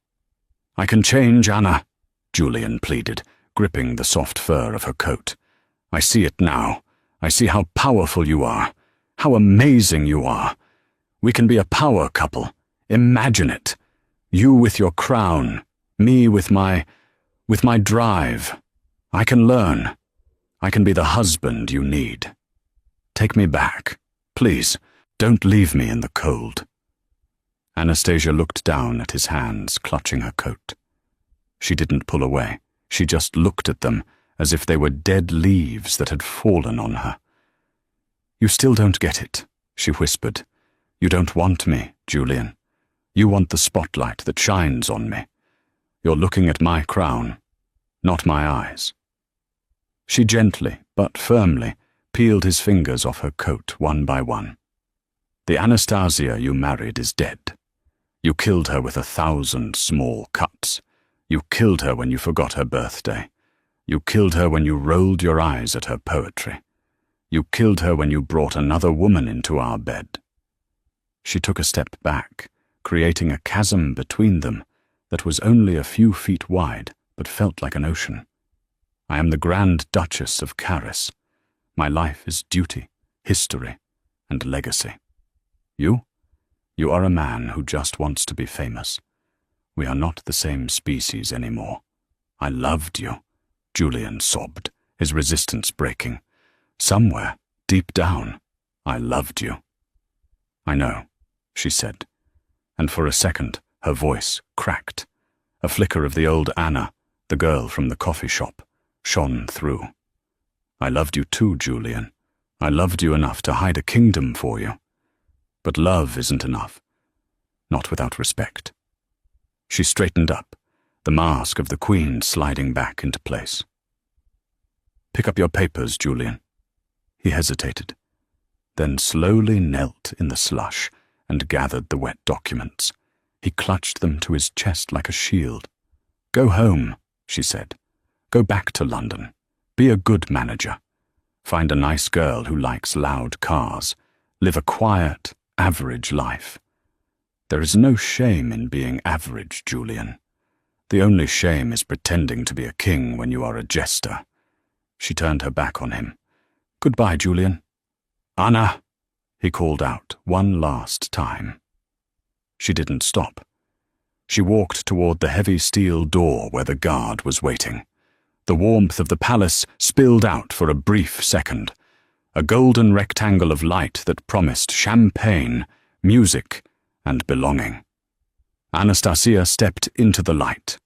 "I can change, Anna," Julian pleaded, gripping the soft fur of her coat. "I see it now. I see how powerful you are, how amazing you are. We can be a power couple. Imagine it. You with your crown, me with my drive. I can learn. I can be the husband you need. Take me back. Please, don't leave me in the cold." Anastasia looked down at his hands clutching her coat. She didn't pull away. She just looked at them as if they were dead leaves that had fallen on her. "You still don't get it," she whispered. "You don't want me, Julian. You want the spotlight that shines on me. You're looking at my crown, not my eyes." She gently, but firmly, peeled his fingers off her coat one by one. "The Anastasia you married is dead. You killed her with 1,000 small cuts. You killed her when you forgot her birthday. You killed her when you rolled your eyes at her poetry. You killed her when you brought another woman into our bed." She took a step back, creating a chasm between them that was only a few feet wide but felt like an ocean. "I am the Grand Duchess of Caris. My life is duty, history, and legacy. You? You are a man who just wants to be famous. We are not the same species anymore. I loved you," Julian sobbed, his resistance breaking. "Somewhere, deep down, I loved you." "I know," she said, and for a second her voice cracked. A flicker of the old Anna, the girl from the coffee shop, shone through. "I loved you too, Julian. I loved you enough to hide a kingdom for you. But love isn't enough. Not without respect." She straightened up, the mask of the queen sliding back into place. "Pick up your papers, Julian." He hesitated, then slowly knelt in the slush and gathered the wet documents. He clutched them to his chest like a shield. "Go home," she said. "Go back to London. Be a good manager. Find a nice girl who likes loud cars. Live a quiet, average life. There is no shame in being average, Julian. The only shame is pretending to be a king when you are a jester." She turned her back on him. "Goodbye, Julian." "Anna!" he called out one last time. She didn't stop. She walked toward the heavy steel door where the guard was waiting. The warmth of the palace spilled out for a brief second, a golden rectangle of light that promised champagne, music, and belonging. Anastasia stepped into the light.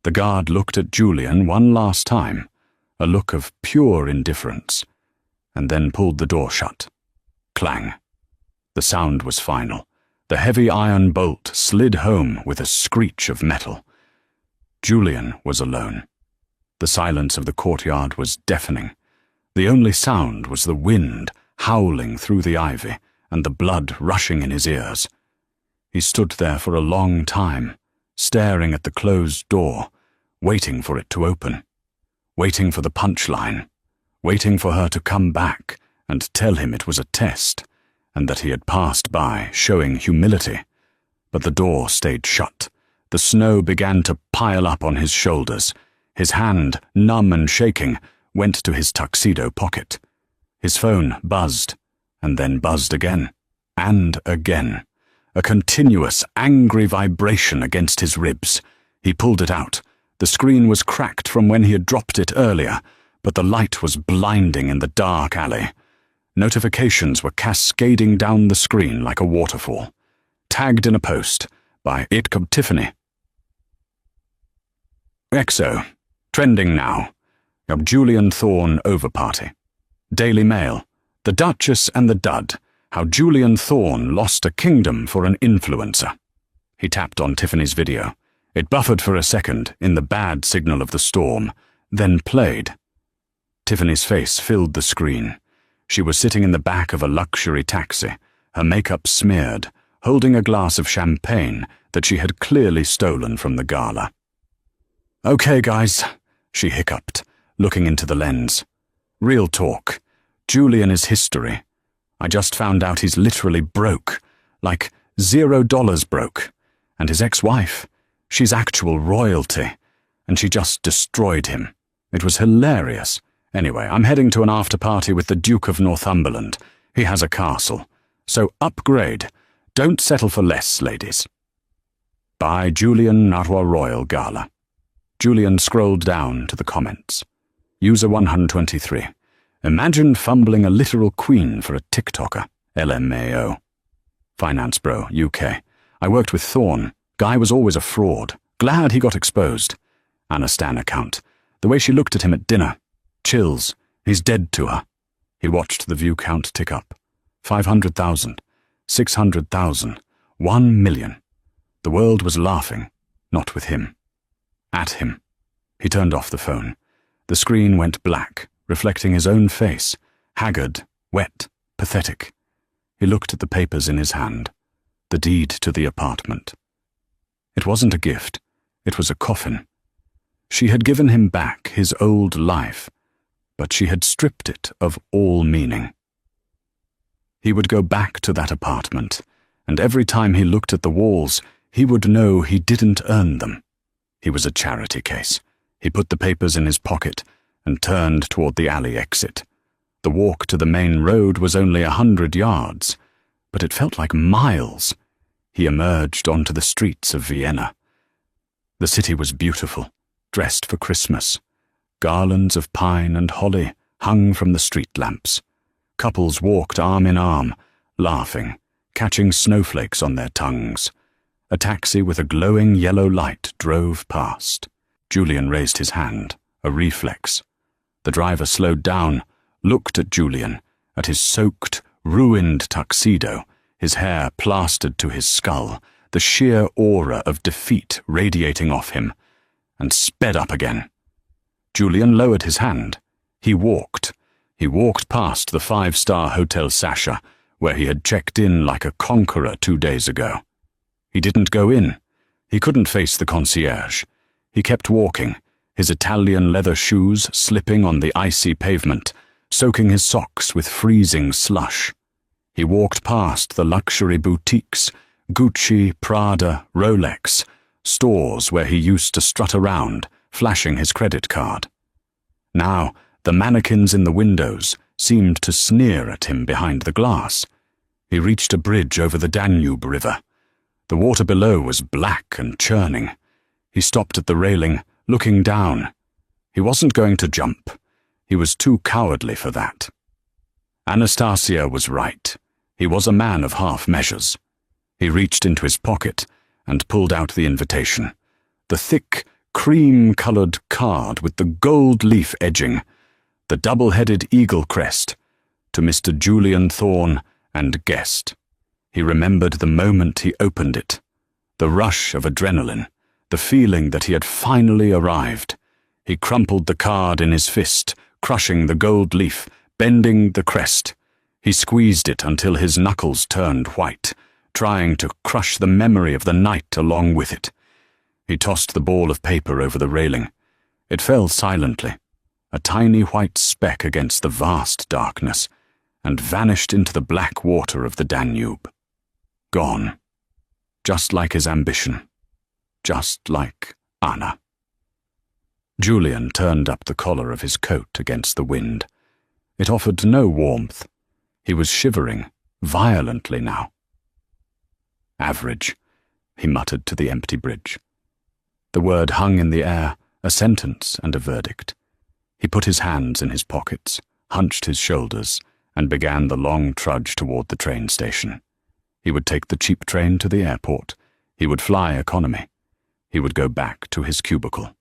The guard looked at Julian one last time, a look of pure indifference, and then pulled the door shut. Clang. The sound was final. The heavy iron bolt slid home with a screech of metal. Julian was alone. The silence of the courtyard was deafening. The only sound was the wind howling through the ivy and the blood rushing in his ears. He stood there for a long time, staring at the closed door, waiting for it to open, waiting for the punchline, waiting for her to come back and tell him it was a test and that he had passed by, showing humility. But the door stayed shut. The snow began to pile up on his shoulders. His hand, numb and shaking, went to his tuxedo pocket. His phone buzzed, and then buzzed again, and again. A continuous, angry vibration against his ribs. He pulled it out. The screen was cracked from when he had dropped it earlier, but the light was blinding in the dark alley. Notifications were cascading down the screen like a waterfall. Tagged in a post by Tiffany. EXO. Trending now. A Julian Thorne over-party. Daily Mail. The Duchess and the Dud. How Julian Thorne lost a kingdom for an influencer. He tapped on Tiffany's video. It buffered for a second in the bad signal of the storm, then played. Tiffany's face filled the screen. She was sitting in the back of a luxury taxi, her makeup smeared, holding a glass of champagne that she had clearly stolen from the Gala. "Okay, guys," she hiccuped, looking into the lens. "Real talk. Julian is history. I just found out he's literally broke, like $0 broke. And his ex-wife, she's actual royalty, and she just destroyed him. It was hilarious. Anyway, I'm heading to an after-party with the Duke of Northumberland. He has a castle. So upgrade. Don't settle for less, ladies." By Julian Narwa Royal Gala. Julian scrolled down to the comments. User 123. Imagine fumbling a literal queen for a TikToker. LMAO. Finance Bro, UK. I worked with Thorne. Guy was always a fraud. Glad he got exposed. Anastan account. The way she looked at him at dinner. Chills. He's dead to her. He watched the view count tick up. 500,000. 600,000. 1 million. The world was laughing, not with him. At him. He turned off the phone. The screen went black, reflecting his own face, haggard, wet, pathetic. He looked at the papers in his hand, the deed to the apartment. It wasn't a gift, it was a coffin. She had given him back his old life, but she had stripped it of all meaning. He would go back to that apartment, and every time he looked at the walls, he would know he didn't earn them. He was a charity case. He put the papers in his pocket and turned toward the alley exit. The walk to the main road was only 100 yards, but it felt like miles. He emerged onto the streets of Vienna. The city was beautiful, dressed for Christmas. Garlands of pine and holly hung from the street lamps. Couples walked arm in arm, laughing, catching snowflakes on their tongues. A taxi with a glowing yellow light drove past. Julian raised his hand, a reflex. The driver slowed down, looked at Julian, at his soaked, ruined tuxedo, his hair plastered to his skull, the sheer aura of defeat radiating off him, and sped up again. Julian lowered his hand. He walked. He walked past the 5-star Hotel Sasha, where he had checked in like a conqueror 2 days ago. He didn't go in. He couldn't face the concierge. He kept walking, his Italian leather shoes slipping on the icy pavement, soaking his socks with freezing slush. He walked past the luxury boutiques, Gucci, Prada, Rolex, stores where he used to strut around, flashing his credit card. Now, the mannequins in the windows seemed to sneer at him behind the glass. He reached a bridge over the Danube River. The water below was black and churning. He stopped at the railing, looking down. He wasn't going to jump. He was too cowardly for that. Anastasia was right. He was a man of half measures. He reached into his pocket and pulled out the invitation. The thick, cream-colored card with the gold leaf edging, the double-headed eagle crest, to Mr. Julian Thorne and guest. He remembered the moment he opened it, the rush of adrenaline, the feeling that he had finally arrived. He crumpled the card in his fist, crushing the gold leaf, bending the crest. He squeezed it until his knuckles turned white, trying to crush the memory of the night along with it. He tossed the ball of paper over the railing. It fell silently, a tiny white speck against the vast darkness, and vanished into the black water of the Danube. Gone. Just like his ambition. Just like Anna. Julian turned up the collar of his coat against the wind. It offered no warmth. He was shivering, violently now. Average, he muttered to the empty bridge. The word hung in the air, a sentence and a verdict. He put his hands in his pockets, hunched his shoulders, and began the long trudge toward the train station. He would take the cheap train to the airport. He would fly economy. He would go back to his cubicle.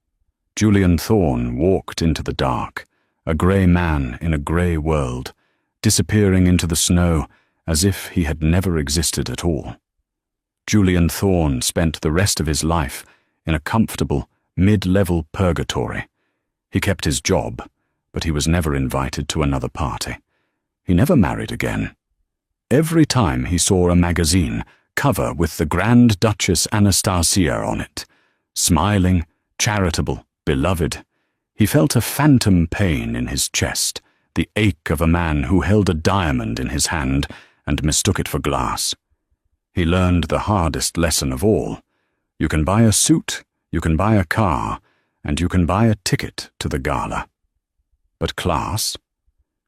Julian Thorne walked into the dark, a grey man in a grey world, disappearing into the snow as if he had never existed at all. Julian Thorne spent the rest of his life in a comfortable, mid-level purgatory. He kept his job, but he was never invited to another party. He never married again. Every time he saw a magazine cover with the Grand Duchess Anastasia on it, smiling, charitable, beloved. He felt a phantom pain in his chest, the ache of a man who held a diamond in his hand and mistook it for glass. He learned the hardest lesson of all. You can buy a suit, you can buy a car, and you can buy a ticket to the gala. But class?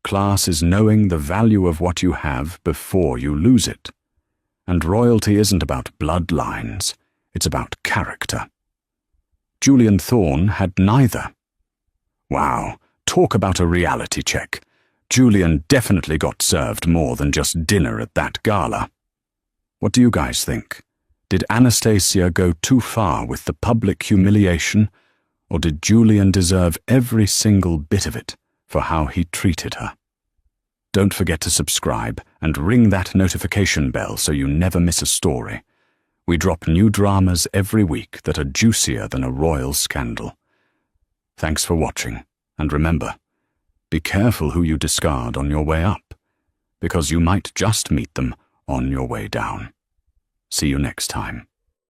Class is knowing the value of what you have before you lose it. And royalty isn't about bloodlines, it's about character. Julian Thorne had neither. Wow, talk about a reality check. Julian definitely got served more than just dinner at that gala. What do you guys think? Did Anastasia go too far with the public humiliation, or did Julian deserve every single bit of it for how he treated her? Don't forget to subscribe and ring that notification bell so you never miss a story. We drop new dramas every week that are juicier than a royal scandal. Thanks for watching, and remember, be careful who you discard on your way up, because you might just meet them on your way down. See you next time.